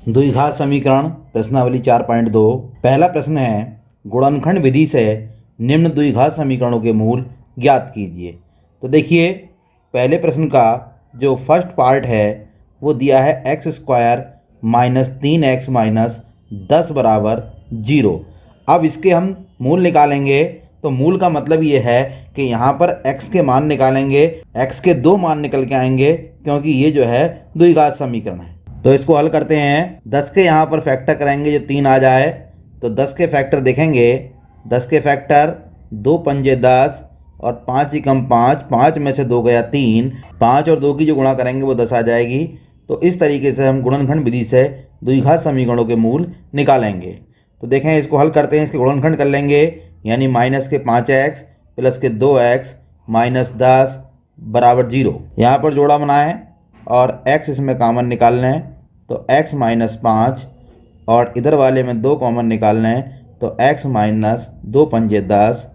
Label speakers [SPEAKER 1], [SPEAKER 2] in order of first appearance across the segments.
[SPEAKER 1] द्विघात समीकरण प्रश्नावली 4.2। पहला प्रश्न है, गुणनखंड विधि से निम्न द्विघात समीकरणों के मूल ज्ञात कीजिए। तो देखिए, पहले प्रश्न का जो फर्स्ट पार्ट है वो दिया है x² माइनस 3x माइनस 10 बराबर 0। अब इसके हम मूल निकालेंगे। तो मूल का मतलब ये है कि यहाँ पर x के मान निकालेंगे, x के 2 मान निकल के आएंगे क्योंकि ये जो है द्विघात समीकरण है। तो इसको हल करते हैं। 10 के यहाँ पर फैक्टर करेंगे जो 3 आ जाए। तो 10 के फैक्टर देखेंगे, 10 के फैक्टर 2 पंजे 10 और 5 एकम 5, 5 में से 2 गया 3, 5 और 2 की जो गुणा करेंगे वो 10 आ जाएगी। तो इस तरीके से हम गुणनखंड विधि से द्विघात समीकरणों के मूल निकालेंगे। तो देखें, इसको हल करते हैं, इसके गुणनखंड कर लेंगे। यानी माइनस के 5x प्लस के 2x माइनस 10 बराबर 0। यहाँ पर जोड़ा बनाएं और x इसमें कॉमन निकालना है। तो x माइनस 5 और इधर वाले में 2 कॉमन निकालना है। तो x माइनस 2 पंजे 10,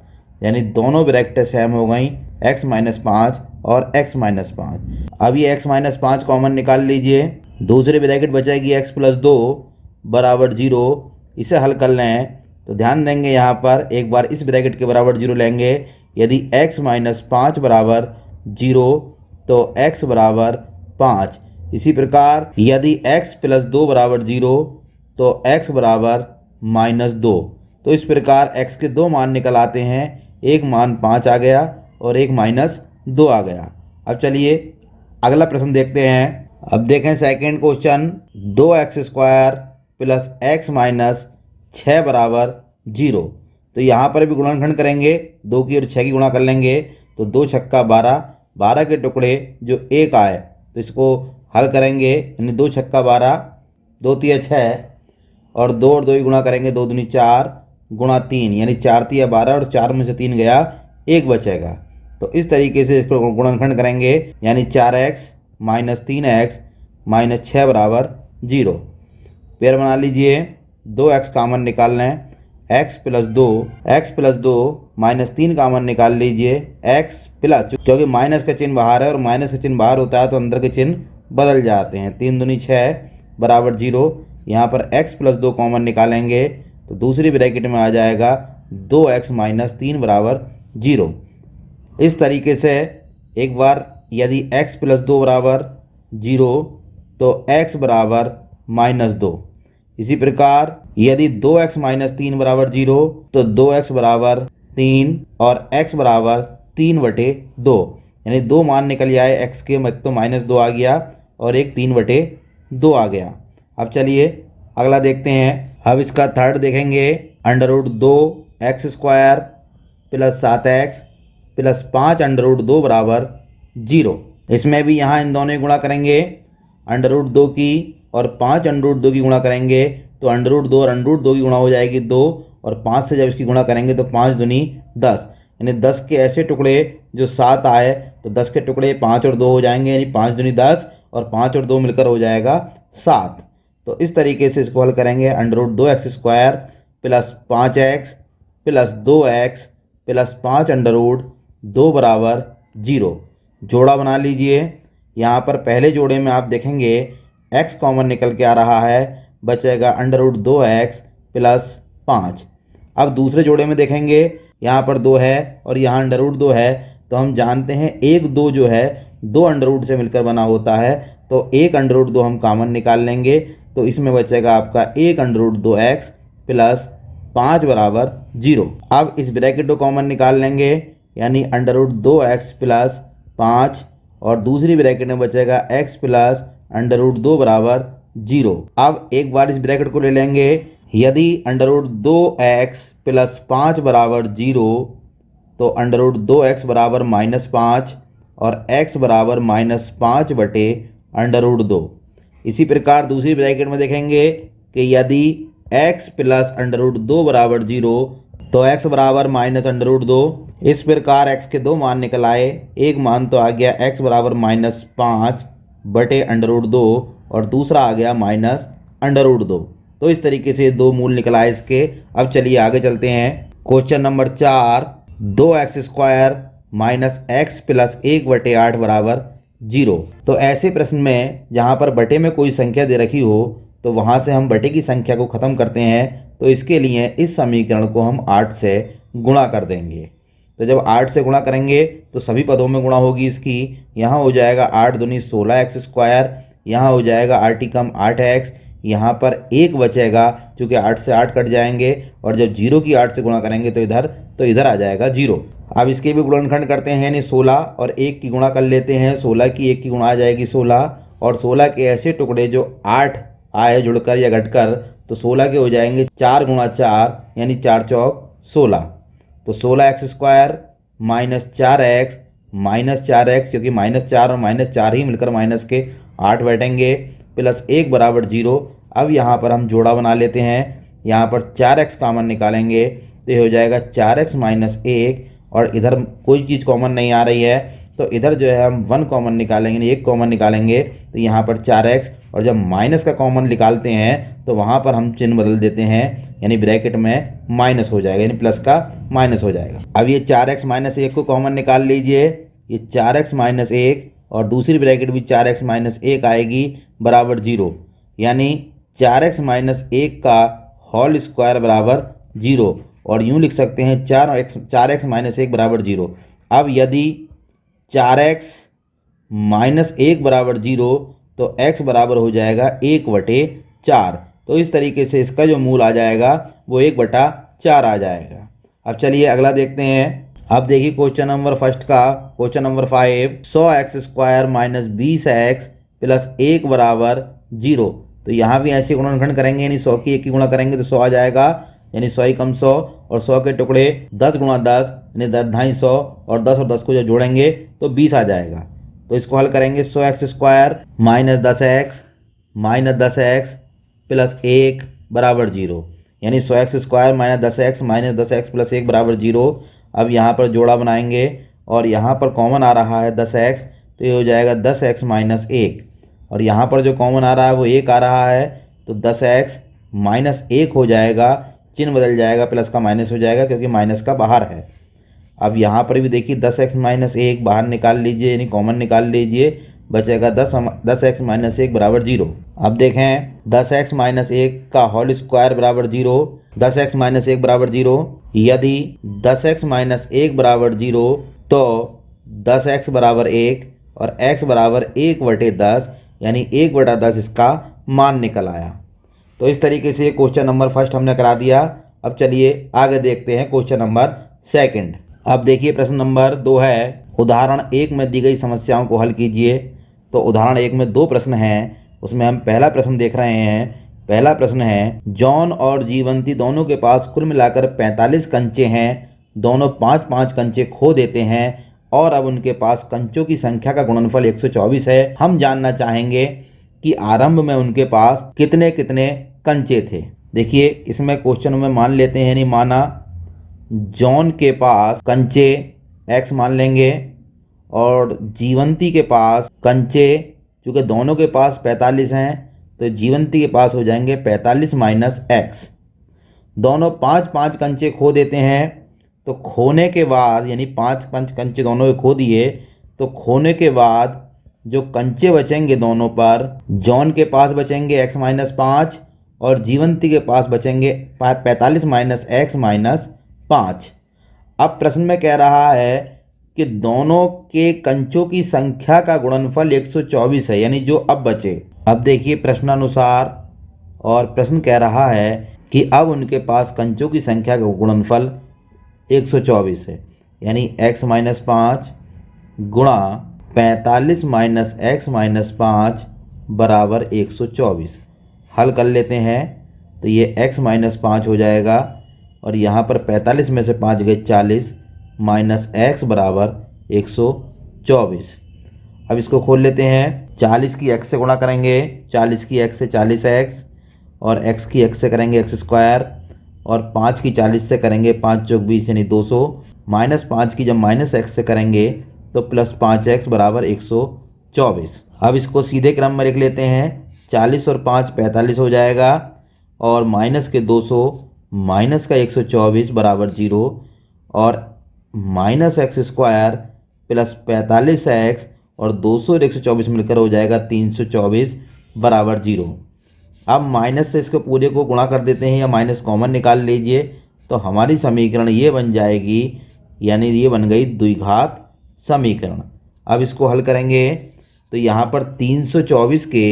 [SPEAKER 1] यानी दोनों ब्रैकेटें सेम हो गई, x माइनस 5 और x माइनस 5। अब ये x माइनस 5 कॉमन निकाल लीजिए। दूसरी ब्रैकेट बचेगी x प्लस 2 बराबर 0। इसे हल कर लें तो ध्यान देंगे, यहाँ पर एक बार इस ब्रैकेट के बराबर 0 लेंगे। यदि x माइनस 5 बराबर 0 तो x बराबर 5। इसी प्रकार यदि x प्लस 2 बराबर 0 तो x बराबर माइनस 2। तो इस प्रकार x के 2 मान निकल आते हैं, एक मान 5 आ गया और एक माइनस 2 आ गया। अब चलिए अगला प्रश्न देखते हैं। अब देखें second question, 2x² plus x minus 6 बराबर 0। तो यहाँ पर भी गुणनखंड करेंगे, 2 की और 6 की गुणा कर लेंगे। तो 2 छक्का 12, 12 के टुकड़े जो 1 आए तो इसको हल करेंगे। यानी 2 छक्का 12, 2 तिया 6 और 2 और 2 की गुणा करेंगे, 2 दूनी 4 गुणा 3, यानी 4 तिया 12 और 4 में से 3 गया, 1 बचेगा। तो इस तरीके से इसको गुणनखंड करेंगे। यानी 4x माइनस 3x माइनस 6 बराबर 0। पेयर बना लीजिए, 2x कॉमन निकाल लें, x प्लस 2 माइनस 3 कॉमन निकाल लीजिए, x प्लस, क्योंकि माइनस का चिन्ह बाहर है और माइनस का चिन्ह बाहर होता है तो अंदर के चिन्ह बदल जाते हैं। 3 दूनी 6 बराबर 0। यहाँ पर x प्लस 2 कॉमन निकालेंगे तो दूसरी ब्रैकेट में आ जाएगा 2x माइनस 3 बराबर 0। इस तरीके से एक बार यदि x प्लस 2 बराबर 0 तो x बराबर माइनस 2। इसी प्रकार यदि 2x माइनस 3 बराबर 0 तो 2x बराबर 3 और x बराबर 3/2। यानी 2 मान निकल जाए x के, तो माइनस 2 आ गया और एक 3/2 आ गया। अब चलिए अगला देखते हैं। अब इसका थर्ड देखेंगे, √2x² प्लस 7x प्लस 5 √2 बराबर 0। इसमें भी यहाँ इन दोनों की गुणा करेंगे, √2 की और 5 √2 की गुणा करेंगे तो √2 और √2 की गुणा हो जाएगी 2, और 5 से जब इसकी गुणा करेंगे तो 5 दूनी 10। यानी 10 के ऐसे टुकड़े जो 7 आए तो 10 के टुकड़े 5 और 2 हो जाएंगे, यानी 5 दूनी 10 और 5 और 2 मिलकर हो जाएगा 7। तो इस तरीके से इसको हल करेंगे। √2x² plus 5x plus 2x plus 5 √2 बराबर 0। जोड़ा बना लीजिए। यहाँ पर पहले जोड़े में आप देखेंगे x कॉमन निकल के आ रहा है, बचेगा √2x प्लस 5। अब दूसरे जोड़े में देखेंगे, यहाँ पर 2 है और यहाँ √2 है। तो हम जानते हैं 1 2 जो है 2 √ से मिलकर बना होता है, तो 1 √2 हम कॉमन निकाल लेंगे। तो इसमें बचेगा आपका 1 √2x प्लस 5 बराबर 0। अब इस ब्रैकेट को कॉमन निकाल लेंगे, यानी √2x प्लस 5 और दूसरी ब्रैकेट में बचेगा x प्लस √2 बराबर 0। अब एक बार इस ब्रैकेट को ले लेंगे। यदि √2x प्लस 5 बराबर 0 तो √2x बराबर -5 और x बराबर -5/√2। इसी प्रकार दूसरी ब्रैकेट में देखेंगे कि यदि x प्लस √2 बराबर 0 तो x बराबर -√2। इस प्रकार x के 2 मान निकल आए, एक मान तो आ गया x बराबर -5/√2 और दूसरा आ गया -√2। तो इस तरीके से 2 मूल निकल आए इसके। अब चलिए आगे चलते हैं। Question number 4, 2x² minus x plus 1/8 बराबर 0। तो ऐसे प्रश्न में जहाँ पर बटे में कोई संख्या दे रखी हो तो वहाँ से हम बटे की संख्या को ख़त्म करते हैं, तो इसके लिए इस समीकरण को हम 8 से गुणा कर देंगे। तो जब 8 से गुणा करेंगे तो सभी पदों में गुणा होगी इसकी। यहाँ हो जाएगा 8 दूनी 16x², यहाँ हो जाएगा 8 कम 8x, यहाँ पर 1 बचेगा क्योंकि 8 से 8 कट जाएंगे, और जब 0 की 8 से गुणा करेंगे तो इधर आ जाएगा 0। अब इसके भी गुणनखंड करते हैं, यानी 16 और 1 की गुणा कर लेते हैं। 16 की 1 की गुणा आ जाएगी 16, और 16 के ऐसे टुकड़े जो 8 आए जुड़कर या घटकर, तो 16 के हो जाएंगे 4 गुणा 4 यानी 4 चौक 16। तो 16x² minus 4x minus 4x, क्योंकि -4 और -4 ही मिलकर माइनस के 8 बैठेंगे, प्लस 1 बराबर 0। अब यहाँ पर हम जोड़ा बना लेते हैं। यहाँ पर 4x कॉमन निकालेंगे तो ये हो जाएगा 4x माइनस 1, और इधर कोई चीज़ कॉमन नहीं आ रही है, तो इधर जो है हम 1 कॉमन निकालेंगे, यानी 1 कॉमन निकालेंगे, तो यहाँ पर 4x, और जब माइनस का कॉमन निकालते हैं तो वहाँ पर हम चिन्ह बदल देते हैं, यानी ब्रैकेट में माइनस हो जाएगा, यानी प्लस का माइनस हो जाएगा। अब ये 4x माइनस 1 को कॉमन निकाल लीजिए, ये 4x माइनस 1 और दूसरी ब्रैकेट भी 4x माइनस 1 आएगी बराबर 0, यानी 4x माइनस 1 का होल स्क्वायर बराबर 0, और यूँ लिख सकते हैं 4x माइनस 1 बराबर 0। अब यदि 4x माइनस 1 बराबर 0 तो x बराबर हो जाएगा 1/4। तो इस तरीके से इसका जो मूल आ जाएगा वो 1/4 आ जाएगा। अब चलिए अगला देखते हैं। अब देखिए क्वेश्चन नंबर फर्स्ट का, question number 5, 100x² minus 20x plus 1 बराबर 0। तो यहाँ भी ऐसे गुणनखंड करेंगे, यानी 100 की 1 की गुणा करेंगे तो 100 आ जाएगा, यानी 100 कम 100, और 100 के टुकड़े 10 गुणा 10 यानी 250, और 10 और 10 को जब जोड़ेंगे तो 20 आ जाएगा। तो इसको हल करेंगे। 100x² माइनस 10x प्लस 1 बराबर 0, यानी 100x² माइनस 10x प्लस 1 बराबर 0। अब यहाँ पर जोड़ा बनाएंगे, और यहाँ पर कॉमन आ रहा है 10x, तो ये हो जाएगा 10x माइनस 1, और यहाँ पर जो कॉमन आ रहा है वो 1 आ रहा है, तो 10x माइनस 1 हो जाएगा, चिन्ह बदल जाएगा, प्लस का माइनस हो जाएगा क्योंकि माइनस का बाहर है। अब यहाँ पर भी देखिए 10x माइनस 1 बाहर निकाल लीजिए, यानी कॉमन निकाल लीजिए, बचेगा 10x माइनस 1 बराबर 0। अब देखें 10x माइनस 1 का होल स्क्वायर बराबर 0, 10x माइनस 1 बराबर 0। यदि 10x माइनस 1 बराबर 0 तो 10x बराबर 1 और x बराबर 1/10, यानी 1/10 इसका मान निकल आया। तो इस तरीके से क्वेश्चन नंबर फर्स्ट हमने करा दिया। अब चलिए आगे देखते हैं क्वेश्चन नंबर सेकंड। अब देखिए प्रश्न नंबर 2 है, उदाहरण 1 में दी गई समस्याओं को हल कीजिए। तो उदाहरण 1 में 2 प्रश्न हैं, उसमें हम पहला प्रश्न देख रहे हैं। पहला प्रश्न है, जॉन और जीवंती दोनों के पास कुल मिलाकर 45 कंचे हैं, दोनों 5-5 कंचे खो देते हैं, और अब उनके पास कंचों की संख्या का गुणनफल 124 है। हम जानना चाहेंगे कि आरंभ में उनके पास कितने कितने कंचे थे। देखिए इसमें क्वेश्चन में मान लेते हैं, नहीं माना, जॉन के पास कंचे x मान लेंगे, और जीवंती के पास कंचे, क्योंकि दोनों के पास 45 हैं तो जीवंती के पास हो जाएंगे 45 माइनस x। दोनों 5-5 कंचे खो देते हैं, तो खोने के बाद, यानी 5 कंचे दोनों के खो दिए, तो खोने के बाद जो कंचे बचेंगे दोनों पर, जॉन के पास बचेंगे x माइनस 5 और जीवंती के पास बचेंगे 45 माइनस x माइनस 5। अब प्रश्न में कह रहा है कि दोनों के कंचों की संख्या का गुणनफल 124 है, यानी जो अब बचे। अब देखिए प्रश्नानुसार, और प्रश्न कह रहा है कि अब उनके पास कंचों की संख्या का गुणनफल 124 है, यानी x माइनस 5 गुणा 45 माइनस x माइनस 5 बराबर 124। हल कर लेते हैं, तो ये x माइनस 5 हो जाएगा, और यहाँ पर 45 में से 5 गए 40, माइनस x बराबर 124। अब इसको खोल लेते हैं। 40 की x से गुणा करेंगे, 40 की x से 40x, और x की x से करेंगे x², और 5 की 40 से करेंगे 5 चौक 20 यानी 200, माइनस 5 की जब माइनस x से करेंगे तो प्लस 5x बराबर 124। अब इसको सीधे क्रम में लिख लेते हैं। 40 और 5 45 हो जाएगा, और माइनस के 200 माइनस का 124 बराबर 0, और माइनस x² प्लस 45x और 200 और 124 मिलकर हो जाएगा 324 बराबर 0। अब माइनस से इसको पूरे को गुणा कर देते हैं या माइनस कॉमन निकाल लीजिए, तो हमारी समीकरण ये बन जाएगी, यानी ये बन गई द्विघात समीकरण। अब इसको हल करेंगे तो यहाँ पर 324 के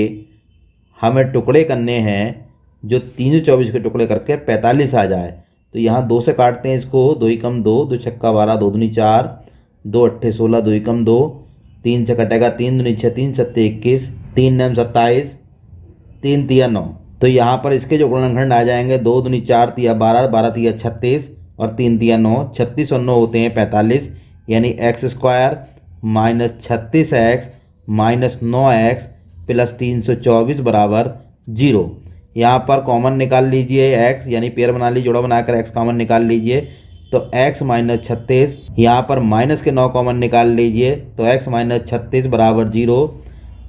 [SPEAKER 1] हमें टुकड़े करने हैं, जो 324 के टुकड़े करके 45 आ जाए। तो यहाँ 2 से काटते हैं इसको, 2 ही कम 2, 2 छक्का 12, 2 दूनी 4, 2 अट्ठे 16, 2 ही कम 2, 3 से कटेगा 3 दूनी 6, 3 सत्ते 21, 3 नम 27, 3 तिया 9। तो यहाँ पर इसके जो गुणनखंड आ जाएंगे, 2 दूनी 4 तिया 12, 12 तिया 36 और 3 तिया 9, 36 और 9 होते हैं 45, यानी x square minus 36x minus 9x plus 324 बराबर 0। यहाँ पर कॉमन निकाल लीजिए x, यानी पेयर बना लीजिए, जोड़ा बनाकर x कॉमन निकाल लीजिए, तो x माइनस 36, यहाँ पर माइनस के 9 कॉमन निकाल लीजिए, तो x माइनस 36 बराबर 0।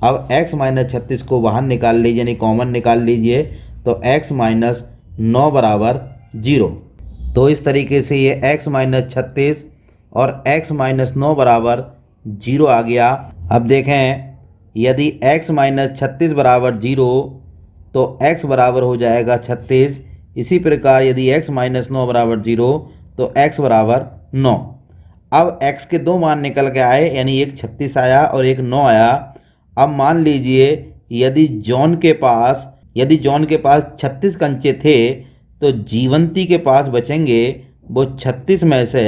[SPEAKER 1] अब x माइनस 36 को बाहर निकाल लीजिए, यानी कॉमन निकाल लीजिए, तो x माइनस 9 बराबर 0। तो इस तरीके से ये x माइनस 36 और x माइनस 9 बराबर 0 आ गया। अब देखें, यदि x माइनस 36 बराबर 0 तो x बराबर हो जाएगा 36। इसी प्रकार यदि x माइनस 9 बराबर 0 तो x बराबर 9। अब x के दो मान निकल के आए, यानी एक 36 आया और एक 9 आया। अब मान लीजिए यदि जॉन के पास 36 कंचे थे, तो जीवंती के पास बचेंगे वो 36 में से,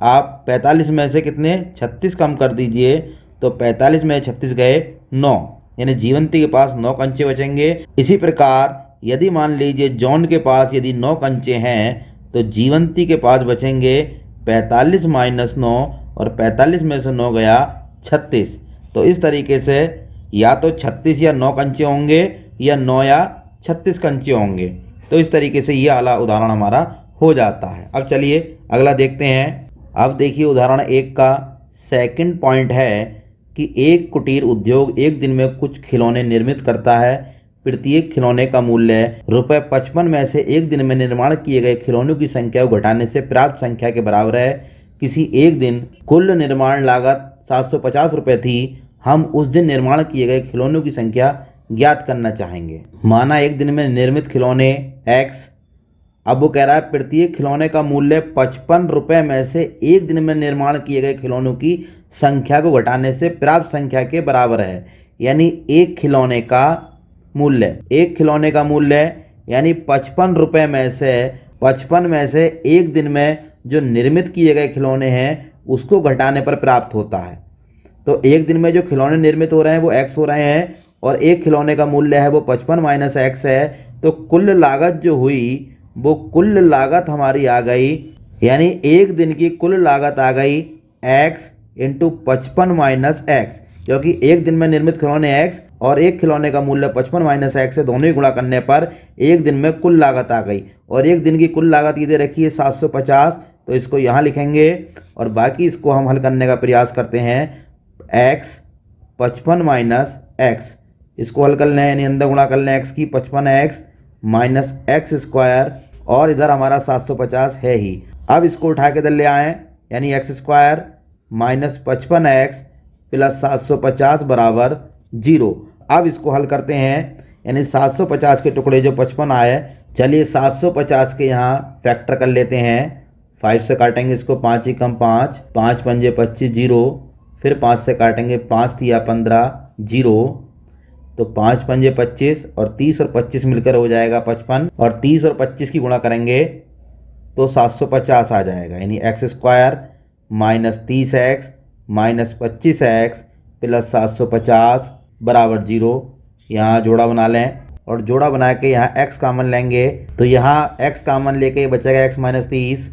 [SPEAKER 1] आप 45 में से कितने 36 कम कर दीजिए, तो 45 में 36 गए 9, यानी जीवंती के पास 9 कंचे बचेंगे। इसी प्रकार यदि मान लीजिए जॉन के पास यदि 9 कंचे हैं, तो जीवंती के पास बचेंगे 45 माइनस 9, और 45 में से 9 गया 36। तो इस तरीके से या तो 36 या 9 कंचे होंगे, या 9 या 36 कंचे होंगे। तो इस तरीके से ये वाला उदाहरण हमारा हो जाता है। अब चलिए अगला देखते हैं। अब देखिए उदाहरण 1 का सेकंड पॉइंट है कि एक कुटीर उद्योग एक दिन में कुछ खिलौने निर्मित करता है। प्रत्येक खिलौने का मूल्य ₹55 में से एक दिन में निर्माण किए गए खिलौनों की संख्या को घटाने से प्राप्त संख्या के बराबर है। किसी एक दिन कुल निर्माण लागत ₹750 थी। हम उस दिन निर्माण किए गए खिलौनों की संख्या ज्ञात करना चाहेंगे। माना एक दिन में निर्मित खिलौने X, अब वो कह रहा है प्रत्येक खिलौने का मूल्य ₹55 में से एक दिन में निर्माण किए गए खिलौनों की संख्या को घटाने से प्राप्त संख्या के बराबर है। यानी एक खिलौने का मूल्य यानी ₹55 में से एक दिन में जो निर्मित किए गए खिलौने हैं उसको घटाने पर प्राप्त होता है। तो एक दिन में जो खिलौने निर्मित हो रहे हैं वो X हो रहे हैं, और एक खिलौने का मूल्य है वो 55 माइनस X है। तो कुल लागत जो हुई वो कुल लागत हमारी आ गई, यानी एक दिन की कुल लागत आ गई X इंटू 55 माइनस X, क्योंकि एक दिन में निर्मित खिलौने X और एक खिलौने का मूल्य 55 माइनस X से दोनों ही गुणा करने पर एक दिन में कुल लागत आ गई। और एक दिन की कुल लागत ये दे रखी है 750, तो इसको यहाँ लिखेंगे और बाकी इसको हम हल करने का प्रयास करते हैं। X 55 माइनस X, इसको हल कर लें, यानी अंदर गुणा कर लें X की 55x माइनस X स्क्वायर, और इधर हमारा 750 है ही। अब इसको उठा के इधर ले आएँ, यानी X square minus 55x plus 750 बराबर 0। अब इसको हल करते हैं, यानी 750 के टुकड़े जो 55 आए, चलिए 750 के यहाँ फैक्टर कर लेते हैं। 5 से काटेंगे इसको, 5 ही कम 5, 5 पंजे 25 0, फिर 5 से काटेंगे, 5 तिया 15 0, तो 5 पंजे 25 और 30 और 25 मिलकर हो जाएगा 55, और 30 और 25 की गुणा करेंगे तो 750 आ जाएगा। यानी x square minus 30x minus 25x plus 750 बराबर 0। यहाँ जोड़ा बना लें, और जोड़ा बना के यहाँ x कॉमन लेंगे, तो यहाँ x कॉमन लेके बचेगा x माइनस 30।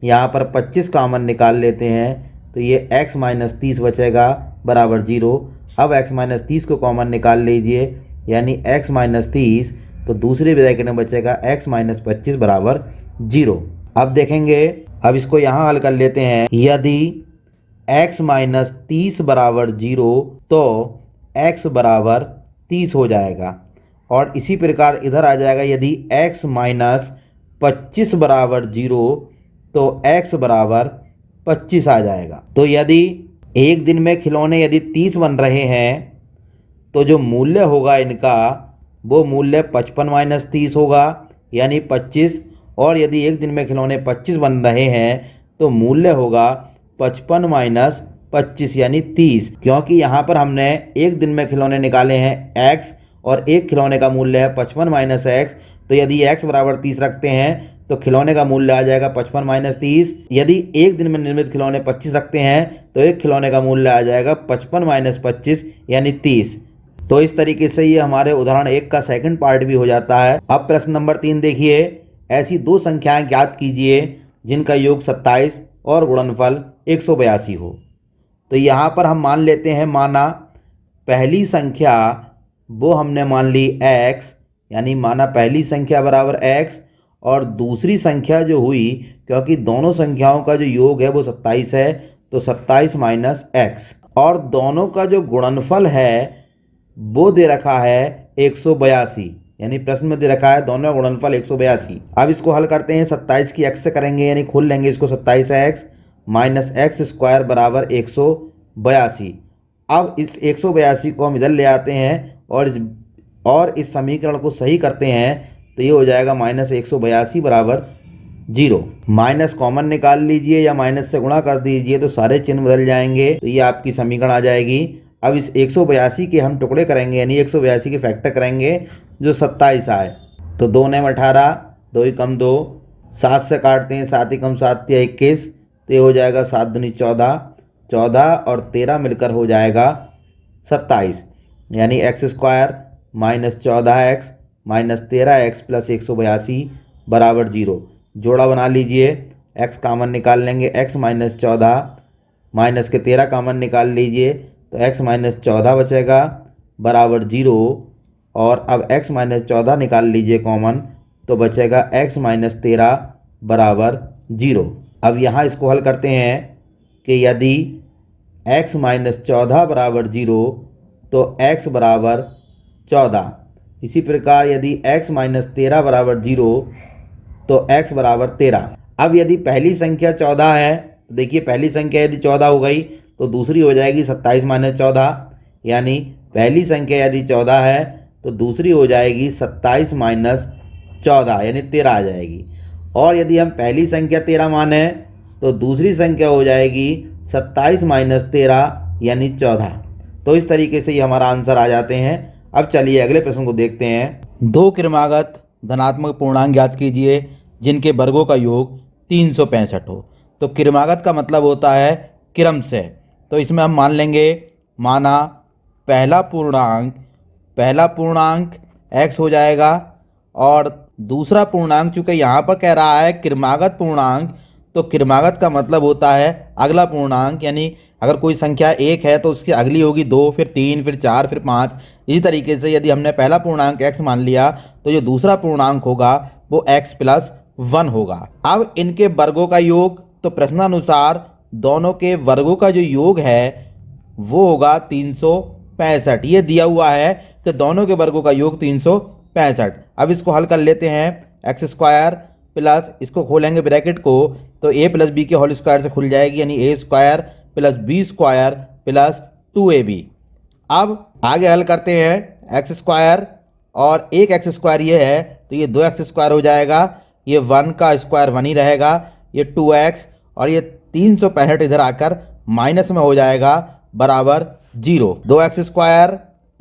[SPEAKER 1] यहाँ पर 25 कॉमन निकाल लेते हैं, तो ये x माइनस 30 बचेगा बराबर 0। अब x माइनस 30 को कॉमन निकाल लीजिए, यानी x माइनस 30, तो दूसरे ब्रैकेट में बचेगा x माइनस 25 बराबर 0। अब देखेंगे, अब इसको यहाँ हल कर लेते हैं। यदि x माइनस 30 बराबर 0 तो x बराबर 30 हो जाएगा, और इसी प्रकार इधर आ जाएगा। यदि x माइनस 25 बराबर 0 तो x बराबर 25 आ जाएगा। तो यदि एक दिन में खिलौने यदि 30 बन रहे हैं, तो जो मूल्य होगा इनका वो मूल्य 55 माइनस 30 होगा यानी 25। और यदि एक दिन में खिलौने 25 बन रहे हैं तो मूल्य होगा 55 माइनस 25 यानी 30, क्योंकि यहाँ पर हमने एक दिन में खिलौने निकाले हैं x और एक खिलौने का मूल्य है 55 माइनस एक्स। तो यदि x बराबर 30 रखते हैं तो खिलौने का मूल्य आ जाएगा 55 माइनस 30। यदि एक दिन में निर्मित खिलौने 25 रखते हैं तो एक खिलौने का मूल्य आ जाएगा 55 माइनस 25 यानी 30। तो इस तरीके से ये हमारे उदाहरण 1 का सेकंड पार्ट भी हो जाता है। अब प्रश्न नंबर 3 देखिए, ऐसी दो संख्याएं ज्ञात कीजिए जिनका योग 27 और गुणनफल 182 हो। तो यहाँ पर हम मान लेते हैं, माना पहली संख्या वो हमने मान ली x, यानी माना पहली संख्या बराबर x, और दूसरी संख्या जो हुई, क्योंकि दोनों संख्याओं का जो योग है वो 27 है तो 27 माइनस एक्स, और दोनों का जो गुणनफल है वो दे रखा है 182, यानी प्रश्न में दे रखा है दोनों का गुणनफल 182। अब इसको हल करते हैं, 27 की x से करेंगे यानी खोल लेंगे इसको, 27x माइनस एक्स स्क्वायर बराबर 182। अब इस 182 को हम इधर ले आते हैं और इस समीकरण को सही करते हैं तो ये हो जाएगा माइनस 182 बराबर 0। माइनस कॉमन निकाल लीजिए या माइनस से गुणा कर दीजिए तो सारे चिन्ह बदल जाएंगे, तो ये आपकी समीकरण आ जाएगी। अब इस 182 के हम टुकड़े करेंगे यानी 182 के फैक्टर करेंगे जो 27 आए, तो 2 9 18, 2 ही कम 2, 7 से काटते हैं, 7 ही कम 7 या 21, तो ये हो जाएगा 7 दूनी 14, 14 और 13 मिलकर हो जाएगा 27, यानी x square minus 14x minus 13x plus 182 बराबर 0। जोड़ा बना लीजिए, x कामन निकाल लेंगे, x माइनस 14 माइनस के 13 कामन निकाल लीजिए तो x माइनस 14 बचेगा बराबर 0। और अब x माइनस 14 निकाल लीजिए कॉमन तो बचेगा x माइनस 13 बराबर 0। अब यहाँ इसको हल करते हैं कि यदि x माइनस 14 बराबर 0 तो x बराबर 14। इसी प्रकार यदि x माइनस 13 बराबर 0 तो x बराबर 13। अब यदि पहली संख्या 14 है तो देखिए पहली संख्या यदि 14 हो गई तो दूसरी हो जाएगी 27 माइनस 14, यानी पहली संख्या यदि 14 है तो दूसरी हो जाएगी 27 माइनस 14 यानी 13 आ जाएगी। और यदि हम पहली संख्या 13 माने तो दूसरी संख्या हो जाएगी 27 माइनस 13 यानी 14। तो इस तरीके से ये हमारा आंसर आ जाते हैं। अब चलिए अगले प्रश्न को देखते हैं। दो क्रमागत धनात्मक पूर्णांक ज्ञात कीजिए जिनके वर्गों का योग 365 हो। तो क्रमागत का मतलब होता है क्रम से, तो इसमें हम मान लेंगे, माना पहला पूर्णांक x हो जाएगा और दूसरा पूर्णांक, चूँकि यहाँ पर कह रहा है क्रमागत पूर्णांक, तो क्रमागत का मतलब होता है अगला पूर्णांक, यानी अगर कोई संख्या 1 है तो उसकी अगली होगी 2, फिर 3, फिर 4, फिर 5। इसी तरीके से यदि हमने पहला पूर्णांक x मान लिया तो जो दूसरा पूर्णांक होगा वो x प्लस 1 होगा। अब इनके वर्गों का योग, तो प्रश्नानुसार दोनों के वर्गों का जो योग है वो होगा 365। ये दिया हुआ है कि दोनों के वर्गों का योग 365। अब इसको हल कर लेते हैं, एक्स स्क्वायर प्लस, इसको खोलेंगे ब्रैकेट को तो a प्लस बी के होल स्क्वायर से खुल जाएगी, यानी a square plus b square plus 2ab। अब आगे हल करते हैं, एक्स स्क्वायर और एक एक्स स्क्वायर ये है तो ये 2x स्क्वायर हो जाएगा, ये 1 का स्क्वायर 1 ही रहेगा, ये 2x और ये 365 इधर आकर माइनस में हो जाएगा बराबर 0। 2x स्क्वायर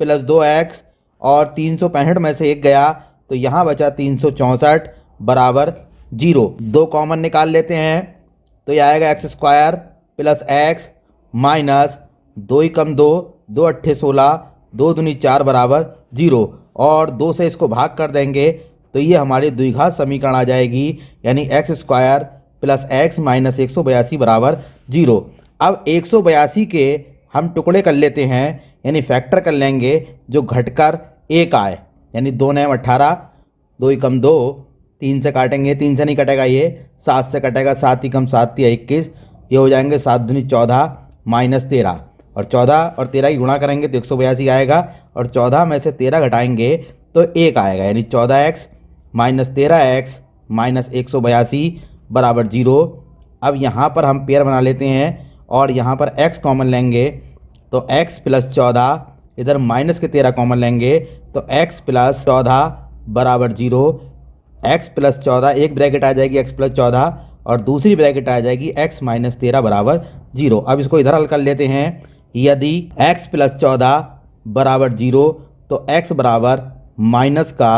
[SPEAKER 1] प्लस 2x और 365 में से 1 गया तो यहाँ बचा 364 बराबर 0। 2 कॉमन निकाल लेते हैं तो ये आएगा x square plus x minus 2 ही कम 2, 2 अट्ठे 16, 2 दूनी 4 बराबर 0। और 2 से इसको भाग कर देंगे तो ये हमारी द्विघात समीकरण आ जाएगी, यानी x square plus x minus 182 बराबर 0। अब 182 के हम टुकड़े कर लेते हैं, यानी फैक्टर कर लेंगे जो घटकर 1 आए, यानी 2 9 18, 2 ही कम 2, 3 से काटेंगे, 3 से नहीं कटेगा ये, 7 से कटेगा, 7 ही कम 7 या 21, ये हो जाएंगे 7 दूनी 14 माइनस 13, और 14 और 13 की गुणा करेंगे तो 182 आएगा, और 14 में से 13 घटाएंगे तो 1 आएगा, यानी 14x माइनस 13x माइनस 182 बराबर 0। अब यहाँ पर हम पेयर बना लेते हैं और यहाँ पर x कॉमन लेंगे तो x प्लस 14 इधर माइनस के 13 कॉमन लेंगे तो x प्लस 14 बराबर 0। x प्लस 14 एक ब्रैकेट आ जाएगी x प्लस 14 और दूसरी ब्रैकेट आ जाएगी x माइनस 13 बराबर 0। अब इसको इधर हल कर लेते हैं। यदि x प्लस 14 बराबर 0 तो x बराबर माइनस का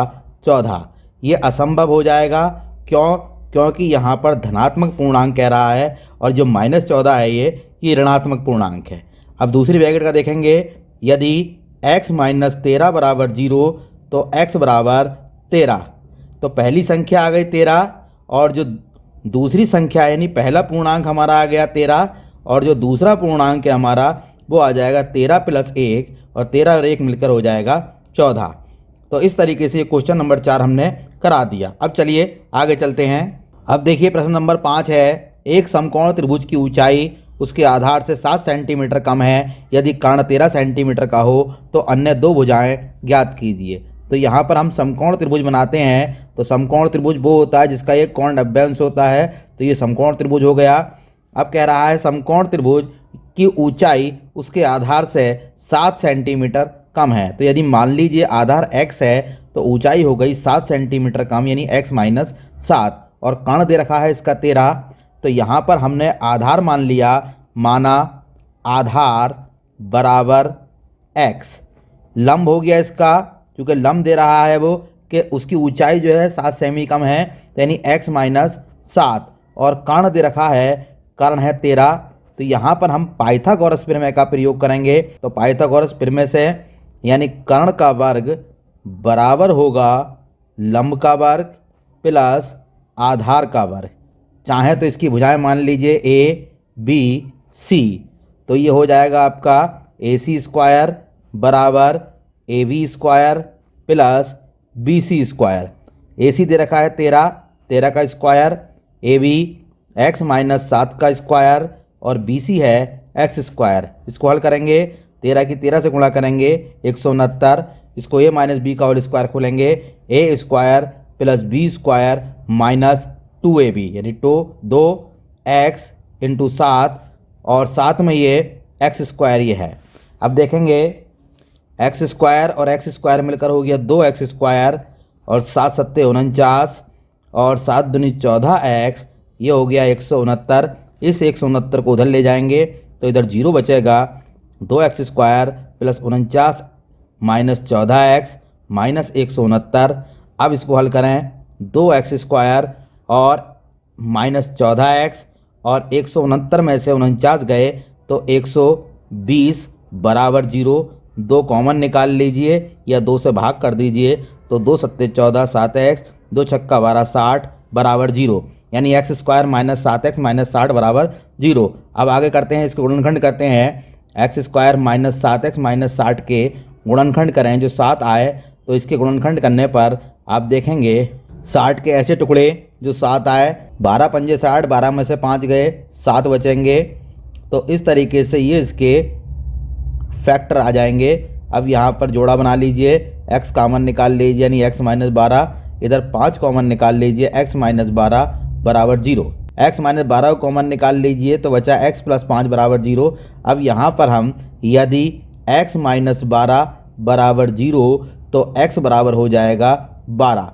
[SPEAKER 1] 14। ये असंभव हो जाएगा। क्यों? क्योंकि यहाँ पर धनात्मक पूर्णांक कह रहा है और जो माइनस 14 है ये ऋणात्मक पूर्णांक है। अब दूसरी ब्रैकेट का देखेंगे। यदि x माइनस 13 बराबर 0 तो x बराबर 13। तो पहली संख्या आ गई 13 और जो दूसरी संख्या यानी पहला पूर्णांक हमारा आ गया 13 और जो दूसरा पूर्णांक है हमारा वो आ जाएगा 13 प्लस 1 और 13 और 1 मिलकर हो जाएगा 14। तो इस तरीके से क्वेश्चन नंबर 4 हमने करा दिया। अब चलिए आगे चलते हैं। अब देखिए प्रश्न नंबर 5 है। एक समकोण त्रिभुज की ऊंचाई उसके आधार से 7 सेंटीमीटर कम है। यदि कर्ण 13 सेंटीमीटर का हो तो अन्य दो भुजाएं ज्ञात कीजिए। तो यहाँ पर हम समकोण त्रिभुज बनाते हैं। तो समकोण त्रिभुज वो होता है जिसका एक कोण 90 अंश होता है। तो ये समकोण त्रिभुज हो गया। अब कह रहा है समकोण त्रिभुज की ऊंचाई उसके आधार से 7 सेंटीमीटर कम है। तो यदि मान लीजिए आधार x है तो ऊंचाई हो गई 7 सेंटीमीटर कम यानी x माइनस 7 और कर्ण दे रखा है इसका 13। तो यहाँ पर हमने आधार मान लिया, माना आधार बराबर x। लंब हो गया इसका, क्योंकि लंब दे रहा है वो कि उसकी ऊंचाई जो है 7 सेमी कम है यानी x माइनस 7 और कर्ण दे रखा है, कर्ण है 13। तो यहाँ पर हम पाइथागोरस प्रमेय का प्रयोग करेंगे। तो पाइथागोरस प्रमेय से यानी कर्ण का वर्ग बराबर होगा लंब का वर्ग प्लस आधार का वर्ग। चाहे तो इसकी भुजाएं मान लीजिए a b c। तो ये हो जाएगा आपका ac स्क्वायर बराबर ab square plus bc square. ac दे रखा है 13 का स्क्वायर, ab x माइनस 7 का स्क्वायर और bc है x स्क्वायर। इसको हल करेंगे, 13 की 13 से गुणा करेंगे 169। इसको a माइनस बी का होल स्क्वायर खोलेंगे, a square plus b square minus 2ab यानी 2x इंटू 7 और साथ में ये x स्क्वायर ये है। अब देखेंगे x स्क्वायर और x स्क्वायर मिलकर हो गया 2x स्क्वायर और 7 सत्ते 49 और 7 दूनी 14x, ये हो गया 169। इस 169 को उधर ले जाएंगे तो इधर 0 बचेगा। 2x square plus 49 minus 14x minus 169। अब इसको हल करें, 2x स्क्वायर और माइनस 14x और 169 में से 49 गए तो 120 बराबर 0। 2 कॉमन निकाल लीजिए या 2 से भाग कर दीजिए तो 2 सत्ते 14 7x 2 छक्का 12 60 बराबर 0 यानी x square minus 7x minus 60 बराबर 0। अब आगे करते हैं, इसके गुणनखंड करते हैं। x square minus 7x minus 60 के गुणनखंड करें, जो 7 आए तो इसके गुणनखंड करने पर आप देखेंगे 60 के ऐसे टुकड़े जो 7 आए, 12 पंजे 60, 12 में से 5 गए 7 बचेंगे। तो इस तरीके से ये इसके फैक्टर आ जाएंगे। अब यहाँ पर जोड़ा बना लीजिए, x कॉमन निकाल लीजिए यानी x माइनस 12, इधर 5 कॉमन निकाल लीजिए x माइनस 12 बराबर 0। x माइनस 12 को कॉमन निकाल लीजिए तो बचा x प्लस 5 बराबर 0। अब यहाँ पर हम यदि x माइनस 12 बराबर 0 तो x बराबर हो जाएगा 12।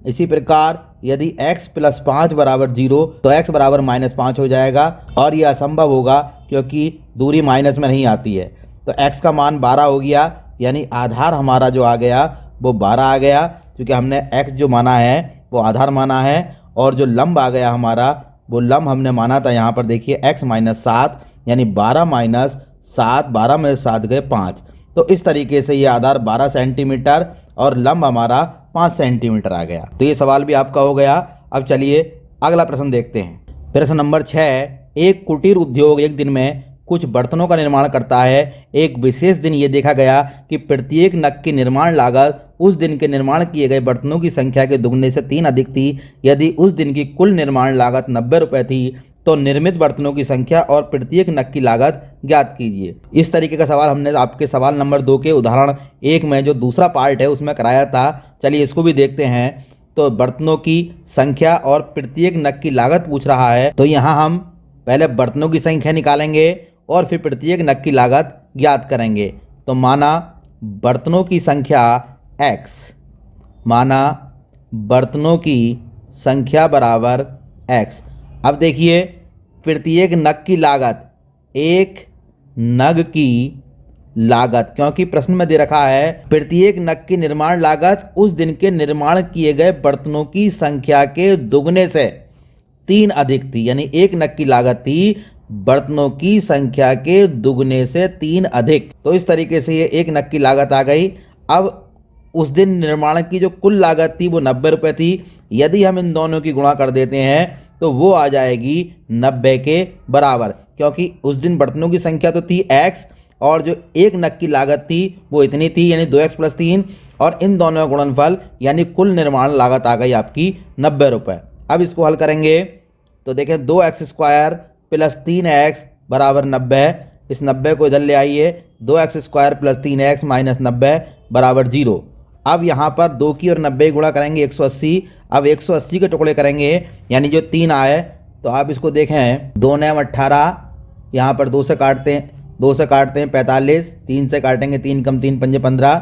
[SPEAKER 1] इसी प्रकार यदि x प्लस 5 बराबर 0 तो x बराबर माइनस 5 हो जाएगा और यह असंभव होगा क्योंकि दूरी माइनस में नहीं आती है। तो x का मान 12 हो गया यानी आधार हमारा जो आ गया वो 12 आ गया, क्योंकि हमने x जो माना है वो आधार माना है और जो लंब आ गया हमारा वो लंब हमने माना था। यहाँ पर देखिए x माइनस 7 यानी 12 माइनस 7, 12 में 7 गए 5। तो इस तरीके से ये आधार 12 सेंटीमीटर और लंब हमारा 5 सेंटीमीटर आ गया। तो ये सवाल भी आपका हो गया। अब चलिए अगला प्रश्न देखते हैं। प्रश्न नंबर 6, एक कुटीर उद्योग एक दिन में कुछ बर्तनों का निर्माण करता है। एक विशेष दिन ये देखा गया कि प्रत्येक नग की निर्माण लागत उस दिन के निर्माण किए गए बर्तनों की संख्या के दुगने से 3 अधिक थी। यदि उस दिन की कुल निर्माण लागत 90 रुपये थी तो निर्मित बर्तनों की संख्या और प्रत्येक नग की लागत ज्ञात कीजिए। इस तरीके का सवाल हमने आपके सवाल नंबर 2 के उदाहरण 1 में जो दूसरा पार्ट है उसमें कराया था। चलिए इसको भी देखते हैं। तो बर्तनों की संख्या और प्रत्येक नग की लागत पूछ रहा है। तो यहाँ हम पहले बर्तनों की संख्या निकालेंगे और फिर प्रत्येक नग की लागत ज्ञात करेंगे। तो माना बर्तनों की संख्या x, माना बर्तनों की संख्या बराबर x। अब देखिए प्रत्येक नग की लागत, एक नग की लागत, क्योंकि प्रश्न में दे रखा है प्रत्येक नग की निर्माण लागत उस दिन के निर्माण किए गए बर्तनों की संख्या के दुगने से 3 अधिक थी, यानी एक नग की लागत थी बर्तनों की संख्या के दुगने से 3 अधिक। तो इस तरीके से ये एक नग की लागत आ गई। अब उस दिन निर्माण की जो कुल लागत थी वो 90 रुपये थी। यदि हम इन दोनों की गुणा कर देते हैं तो वो आ जाएगी 90 के बराबर, क्योंकि उस दिन बर्तनों की संख्या तो थी x और जो एक नग की लागत थी वो इतनी थी, यानी 2x + 3, और इन दोनों का गुणनफल यानी कुल निर्माण लागत आ गई आपकी 90 रुपये। अब इसको हल करेंगे तो देखें 2x² + 3x बराबर 90। इस 90 को इधर ले आइए, 2x² + 3x - 90 बराबर 0। अब यहाँ पर 2 की और 90 गुणा करेंगे 180। अब 180 के टुकड़े करेंगे यानी जो 3 आए, तो आप इसको देखें 2 9 18, यहाँ पर 2 से काटते हैं 45, 3 से काटेंगे 3 कम 3 पंजे 15,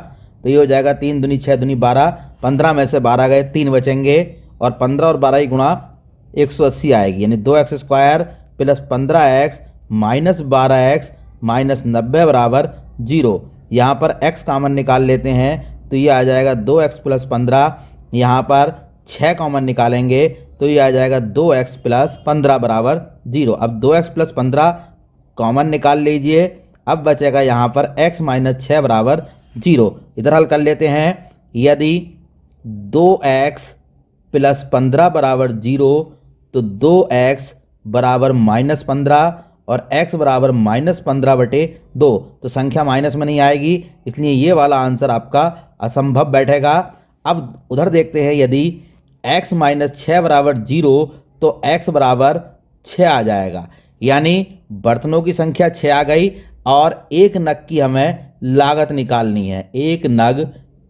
[SPEAKER 1] तो ये हो जाएगा 3 दूनी 6 दूनी 12, 15 में से 12 गए 3 बचेंगे और 15 और 12 की गुणा 180 आएगी, यानी 2x² + 15x - 12x - 90 बराबर 0। यहाँ पर x कॉमन निकाल लेते हैं तो ये आ जाएगा 2x + 15, यहाँ पर 6 कॉमन निकालेंगे तो ये आ जाएगा 2x + 15 बराबर 0। अब 2x + 15 कॉमन निकाल लीजिए, अब बचेगा यहाँ पर x - 6 बराबर 0। इधर हल कर लेते हैं, यदि 2x + 15 बराबर 0 तो 2x बराबर -15 और x बराबर -15/2, तो संख्या माइनस में नहीं आएगी, इसलिए ये वाला आंसर आपका असंभव बैठेगा। अब उधर देखते हैं, यदि x - 6 बराबर 0 तो x बराबर 6 आ जाएगा, यानी बर्तनों की संख्या 6 आ गई और एक नग की हमें लागत निकालनी है। एक नग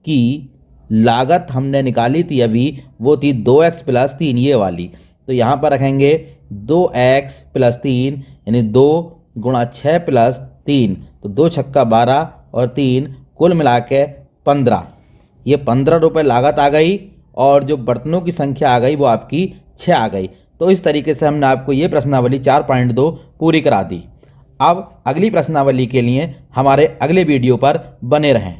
[SPEAKER 1] की लागत हमने निकाली थी अभी, वो थी 2x + 3, ये वाली। तो यहाँ पर रखेंगे 2x + 3, यानी 2 × 6 + 3, तो 2 छक्का 12 और 3 कुल मिला के 15। ये 15 रुपये लागत आ गई और जो बर्तनों की संख्या आ गई वो आपकी 6 आ गई। तो इस तरीके से हमने आपको ये प्रश्नावली 4.2 पूरी करा दी। अब अगली प्रश्नावली के लिए हमारे अगले वीडियो पर बने रहें।